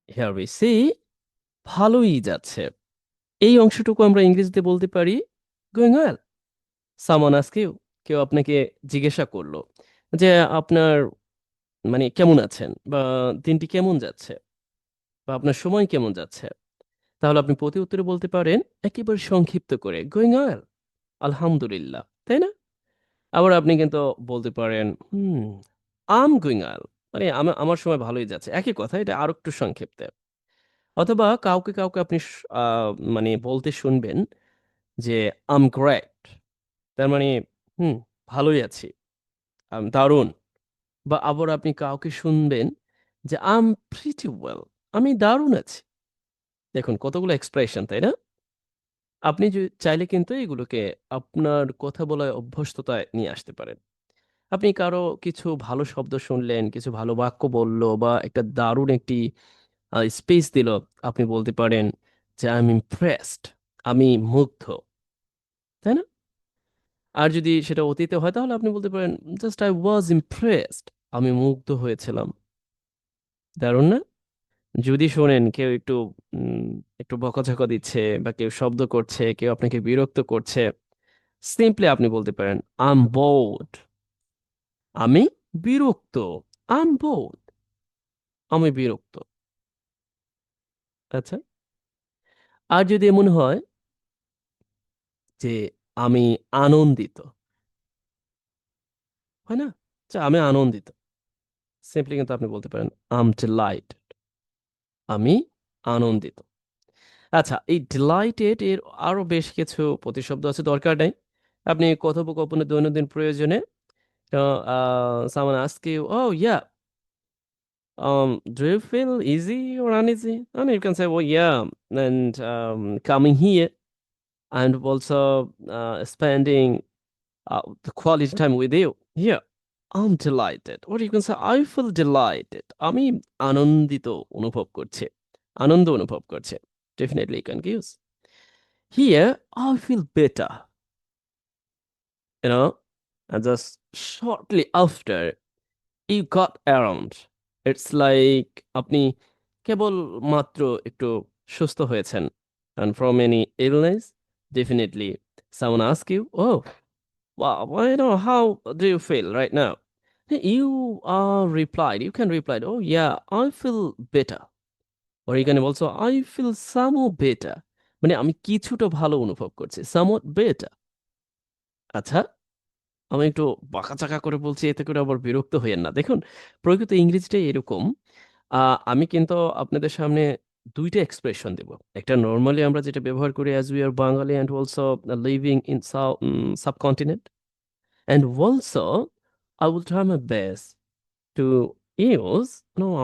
Here we see ভালোই যাচ্ছে। এই অংশটুকু আমরা ইংরেজিতে বলতে পারি going well. Someone ask you, কেউ আপনাকে জিজ্ঞাসা করলো যে আপনার মানে কেমন আছেন বা দিনটি কেমন যাচ্ছে বা আপনার সময় কেমন যাচ্ছে, তাহলে আপনি প্রতি উত্তরে বলতে পারেন একেবারে সংক্ষিপ্ত করে গোয়িং ওয়েল, আলহামদুলিল্লাহ, তাই না? আবার আপনি কিন্তু বলতে পারেন আম গোয়িং ওয়েল, মানে আমার সময় ভালোই যাচ্ছে, একই কথা, এটা আরো একটু সংক্ষিপ্তে। অথবা কাউকে কাউকে আপনি মানে বলতে শুনবেন যে আম গ্রেট, তার মানে হুম ভালোই আছি, দারুণ। বা আবার আপনি কাউকে শুনবেন যে আম প্রিটি ওয়েল, আমি দারুণ আছি। দেখুন কতগুলো এক্সপ্রেশন, তাই না? আপনি চাইলে কিন্তু এগুলোকে আপনার কথা বলায় অভ্যস্ততায় নিয়ে আসতে পারেন। আপনি কারো কিছু ভালো শব্দ শুনলেন, কিছু ভালো বাক্য বলল বা একটা দারুণ একটি স্পেস দিল, আপনি বলতে পারেন যে আই এম ইমপ্রেসড, আমি মুগ্ধ, তাই না? আর যদি সেটা অতীতে হয় তাহলে আপনি বলতে পারেন জাস্ট আই ওয়াজ ইমপ্রেসড, আমি মুগ্ধ হয়েছিলাম। দারুণ না? যদি শোনেন কেউ একটু উম, একটু বকাঝকা দিচ্ছে বা কেউ শব্দ করছে, কেউ আপনাকে বিরক্ত করছে, সিম্পলি আপনি বলতে পারেন আম বোর্ড, আমি বিরক্ত, আম বোর্ড, আমি বিরক্ত। আচ্ছা, আর যদি এমন হয় যে আমি আনন্দিত, হয় না, যে আমি আনন্দিত, সিম্পলি কিন্তু আপনি বলতে পারেন আম ডিলাইট, আমি আনন্দিত। আচ্ছা, এই ডিলাইটেড এর আরো বেশ কিছু প্রতিশব্দ আছে, দরকার নাই। আপনি কথোপকথনের দৈনন্দিন প্রয়োজনে someone ask you, oh yeah, do you feel easy or uneasy? And you can say, oh yeah, and coming here and also spending the quality time with you. Yeah, I'm delighted. Or you can say, I feel delighted. আমি আনন্দিত অনুভব করছি, আনন্দ অনুভব করছি। Definitely you can use. Here, I feel better, you know, and just shortly after you got around. It's like আপনি কেবল মাত্র একটু সুস্থ হয়েছেন। And from any illness, definitely someone ask you, oh, wow, well, how do you feel right now? You replied, you can reply, oh yeah, I feel better. Or you can also, I feel somewhat better. মানে আমি কিছুটা ভালো অনুভব করছি, somewhat better. আচ্ছা, আমি একটু বাঁকাচাকা করে বলছি, এতে করে আবার বিরক্ত হইয়েন না। দেখুন, প্রকৃত ইংরেজিটাই এরকম। আমি কিন্তু আপনাদের সামনে ২ টা এক্সপ্রেশন দেব। একটা নরমালি আমরা যেটা ব্যবহার করি as we are Bengali and also living in subcontinent, and also I will try my best to use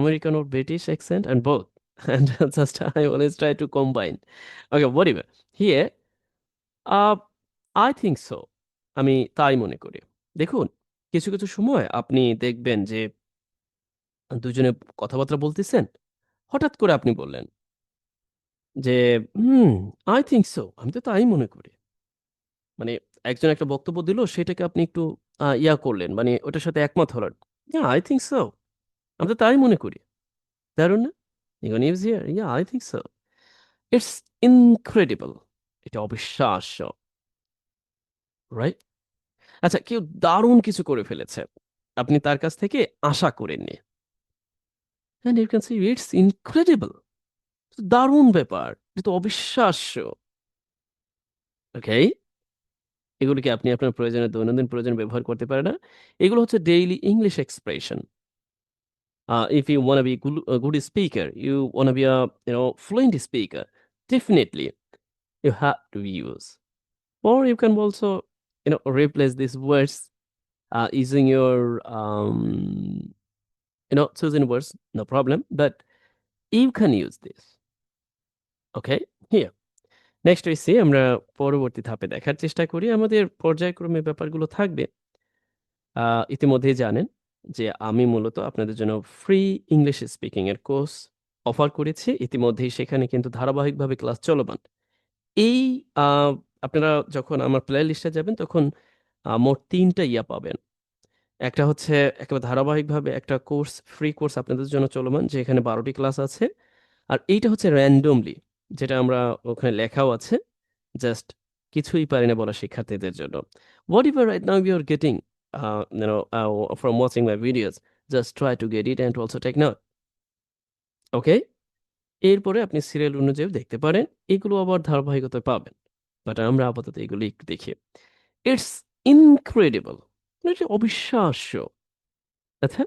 American or British accent and both. And just I always try to combine. Okay, whatever. Here, a I think so. আমি তাই মনে করি। দেখুন, কিছু, কিছু সময় আপনি দেখবেন যে দুজনে কথাবার্তা বলতেছেন। হঠাৎ করে আপনি বললেন যে, "হুম, I think so." আমি তো তাই মনে করি। মানে একজন একটা বক্তব্য দিল, সেটাকে আপনি একটু ইয়া করলেন, মানে ওটার সাথে একমত হলেন। "Yeah, I think so." আমি তো তাই মনে করি। দারুণ না? You can use here. Yeah, I think so. It's incredible. এটা অবিশ্বাস্য, রাইট? আচ্ছা, কেউ দারুণ কিছু করে ফেলেছে। আপনি তার কাছ থেকে আশা করেননি। And you can say, "It's incredible." দারুণ ব্যাপার। এটা তো অবিশ্বাস্য। ওকে? এগুলো কি আপনি আপনার প্রয়োজনে, দৈনন্দিন প্রয়োজনে ব্যবহার করতে পারেন না? এগুলো হচ্ছে daily English expression. If you wanna be a good speaker, you wanna be a, fluent speaker, definitely you have to use. Or you can also, replace these words using your, chosen words, no problem. But you can use this. Okay? Here. Next হইছে আমরা পরবর্তী ধাপে দেখার চেষ্টা করি। আমাদের পর্যায়ক্রমে ব্যাপারগুলো থাকবে। আ ইতিমধ্যেই জানেন যে আমি মূলত আপনাদের জন্য ফ্রি ইংলিশ স্পিকিং এর কোর্স অফার করেছি। ইতিমধ্যেই সেখানে কিন্তু ধারাবাহিকভাবে ক্লাস চলমান। এই আ আপনারা যখন আমার প্লে লিস্টে যাবেন তখন মোট ৩ টা ইয়া পাবেন। একটা হচ্ছে একেবারে ধারাবাহিকভাবে একটা কোর্স, ফ্রি কোর্স আপনাদের জন্য চলমান, যেখানে ১২ টি ক্লাস আছে। আর এইটা হচ্ছে র্যান্ডমলি, যেটা আমরা ওখানে লেখাও আছে, জাস্ট কিছুই পারি না বলা শিক্ষার্থীদের জন্য। Whatever right now you are getting from watching my videos, just try to get it and also take note. Okay, এরপরে আপনি সিরিয়াল অনুযায়ী দেখতে পারেন, এগুলো আবার ধারাবাহিকতায় পাবেন। বাট আমরা আপাতত এগুলো একটু দেখি। ইটস ইনক্রেডিবল, এটা অবিশ্বাস্য। আচ্ছা,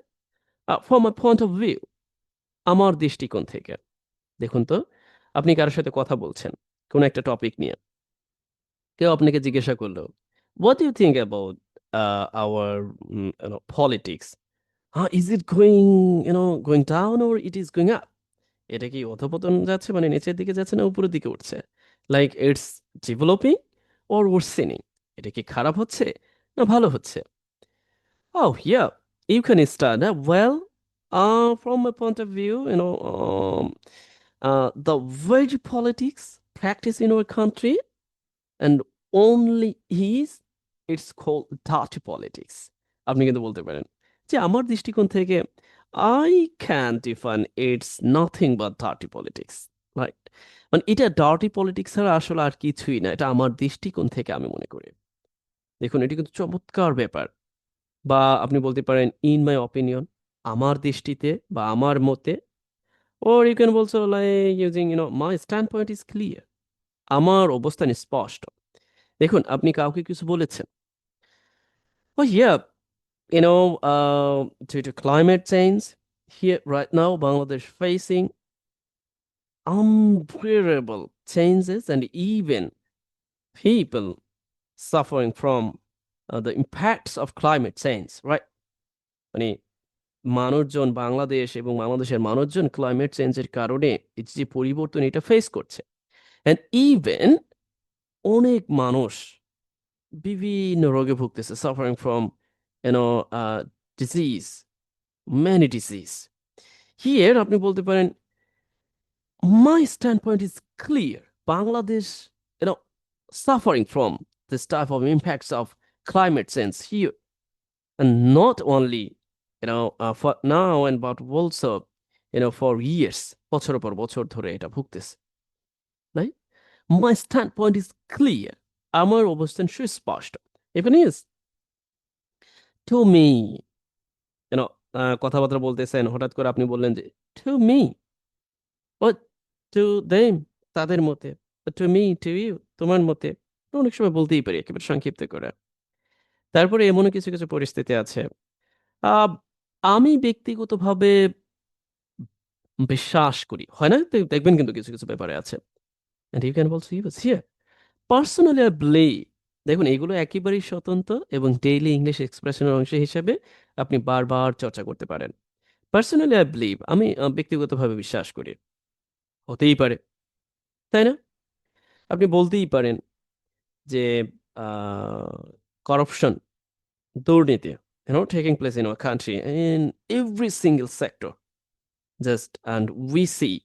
from my point of view, আমার দৃষ্টিকোণ থেকে দেখুন তো, আপনি কারোর সাথে কথা বলছেন কোনো একটা টপিক নিয়ে, কেউ আপনাকে জিজ্ঞাসা করলো, what you think about our politics, is it going going down or it is going up? এটা কি অধপতন যাচ্ছে, মানে নিচের দিকে যাচ্ছে না উপরের দিকে উঠছে? Like it's developing or worsening? এটা কি খারাপ হচ্ছে না ভালো হচ্ছে? Oh, yeah, you can start. Well, from my point of view, the very politics practice in our country and only is, it's called dirty politics. আপনি কিন্তু বলতে পারেন যে আমার দৃষ্টিকোণ থেকে I can define it's nothing but dirty politics. Right? মানে এটা ডার্টি পলিটিক্স ছাড়া আসলে আর কিছুই না, এটা আমার দৃষ্টিকোণ থেকে আমি মনে করি। দেখুন, এটা কিন্তু চমৎকার ব্যাপার। বা আপনি বলতে পারেন ইন মাই অপিনিয়ন, আমার দৃষ্টিতে বা আমার মতে, or you can also like using my standpoint is clear, আমার অবস্থান স্পষ্ট। দেখুন, আপনি কাউকে কিছু বলেছেন, oh yeah, due to climate change, here right now Bangladesh facing unbearable changes and even people suffering from the impacts of climate change, right? মানে মানুষজন, বাংলাদেশ এবং বাংলাদেশের মানুষজন ক্লাইমেট চেঞ্জের কারণে এই যে পরিবর্তন এটা ফেস করছে। অ্যান্ড ইভেন অনেক মানুষ বিভিন্ন রোগে ভুগতেছে, suffering from you know disease, many disease. Here আপনি বলতে পারেন my stand point is clear, Bangladesh suffering from this type of impacts of climate change here, and not only for now and but also for years, বছরের পর বছর ধরে এটা ভুগতেছে। Right? My standpoint is clear, আমার অবস্থান সুস্পষ্ট। Even is to me, কথাবার্তা বলতেছেন, হঠাৎ করে আপনি বললেন যে to me, or to them, তাদের মতে, to me, to you, তোমার মতে। অনেক সময় বলতেই পারি একেবারে সংক্ষিপ্ত করে। তারপরে এমনও কিছু কিছু পরিস্থিতি আছে, আহ, আমি ব্যক্তিগতভাবে বিশ্বাস করি, হয় না? দেখবেন কিন্তু কিছু কিছু ব্যাপারে আছে, and you can also use here personally I believe। দেখুন, এগুলো একেবারেই স্বতন্ত্র এবং ডেইলি ইংলিশ এক্সপ্রেশনের অংশ হিসেবে আপনি বারবার চর্চা করতে পারেন। পার্সোনালি আই বিলিভ, আমি ব্যক্তিগতভাবে বিশ্বাস করি, হতেই পারে, তাই না? আপনি বলতেই পারেন যে করাপশন, দুর্নীতি taking place in our country in every single sector, just and we see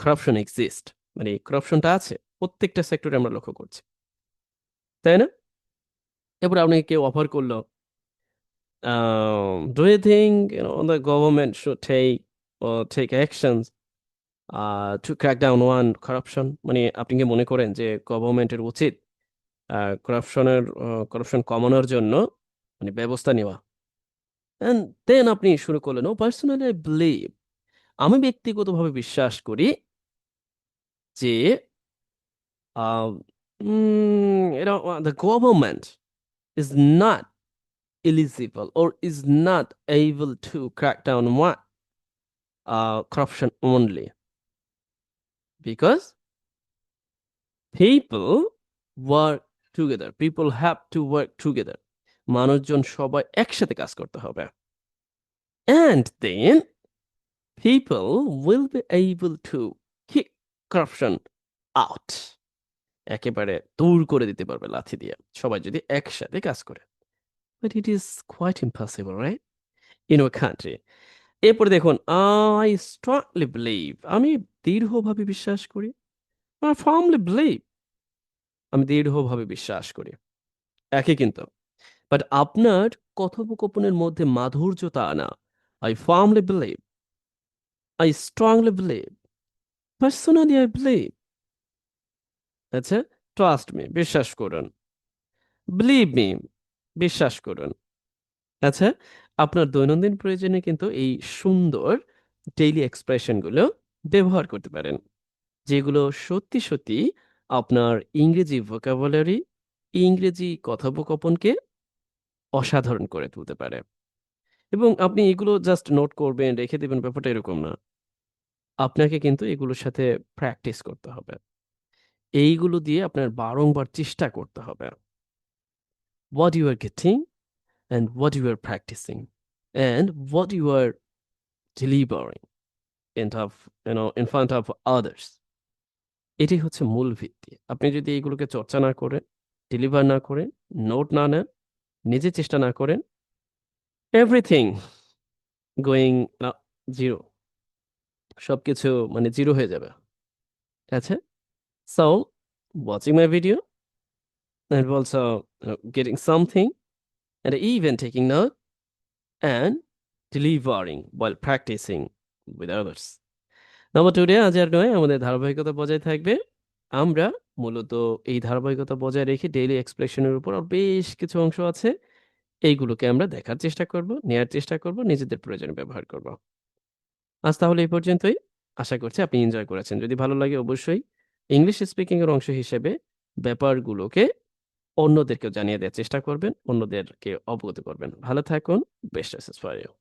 corruption exist, মানে করাপশনটা আছে প্রত্যেকটা সেক্টরে, আমরা লক্ষ্য করছি, তাই না? এরপর আপনাকে কেউ অফার করলো, do you think the government should take actions to crack down on corruption? মানে আপনি কি মনে করেন যে গভর্নমেন্টের উচিত করাপশন কমানোর জন্য মানে ব্যবস্থা নেওয়া? এন্ড দেন আপনি শুরু করলেন, ও পার্সোনালি আই বিলিভ, আমি ব্যক্তিগতভাবে বিশ্বাস করি যে the government is not eligible or is not able to crack down on corruption only because people work together, people have to work together, মানুষজন সবাই একসাথে কাজ করতে হবে, and then people will be able to kick corruption out, একেবারে দূর করে দিতে পারবে লাথি দিয়ে, সবাই যদি একসাথে কাজ করে। But it is quite impossible, right? In our country. এরপরে দেখুন, I strongly believe, আমি দৃঢ়ভাবে বিশ্বাস করি, I firmly believe, আমি দৃঢ়ভাবে বিশ্বাস করি, একই কিন্তু। বাট আপনার কথোপকথনের মধ্যে মাধুর্যতা আনা, I firmly believe, I strongly believe. Personally, I believe. আচ্ছা, ট্রাস্ট মি, বিশ্বাস করুন। বিলিভ মি, বিশ্বাস করুন। আচ্ছা, আপনার দৈনন্দিন প্রয়োজনে কিন্তু এই সুন্দর ডেইলি এক্সপ্রেশনগুলো ব্যবহার করতে পারেন, যেগুলো সত্যি সত্যি আপনার ইংরেজি ভোকাবুলারি, ইংরেজি কথোপকথনকে অসাধারণ করে তুলতে পারে। এবং আপনি এগুলো জাস্ট নোট করবেন, রেখে দিবেন, ব্যাপারটা এরকম না। আপনাকে কিন্তু এগুলোর সাথে প্র্যাকটিস করতে হবে। এইগুলো দিয়ে আপনার বারংবার চেষ্টা করতে হবে। What you are getting and what you are practicing and what you are delivering in front of others. এটাই হচ্ছে মূল ভিত্তি। আপনি যদি এইগুলোকে চর্চা না করেন, ডেলিভার না করেন, নোট না নেন, নিজে চেষ্টা না করেন, এভরিথিং গোয়িং জিরো। সবকিছু মানে জিরো হয়ে যাবে। ঠিক আছে? So, watching my video and also getting something and even taking note and delivering while practicing with others. Number 2 রে আজ আর নয়, আমাদের ধারাবাহিকতা বজায় থাকবে। আমরা মূলত এই ধারাবাহিকতা বজায় রেখে ডেইলি এক্সপ্রেশন এর উপর আরো বেশ কিছু অংশ আছে। এইগুলোকে আমরা দেখার চেষ্টা করব, নেয়ার চেষ্টা করব, নিজেদের প্রয়োজনে ব্যবহার করব। আজ তাহলে এই পর্যন্তই। আশা করছি আপনি এনজয় করেছেন। যদি ভালো লাগে অবশ্যই ইংলিশ স্পিকিং এর অংশ হিসেবে ব্যাপারগুলোকে অন্যদেরকেও জানিয়ে দেওয়ার চেষ্টা করবেন, অন্যদেরকে অবগত করবেন। ভালো থাকুন। Best wishes for you.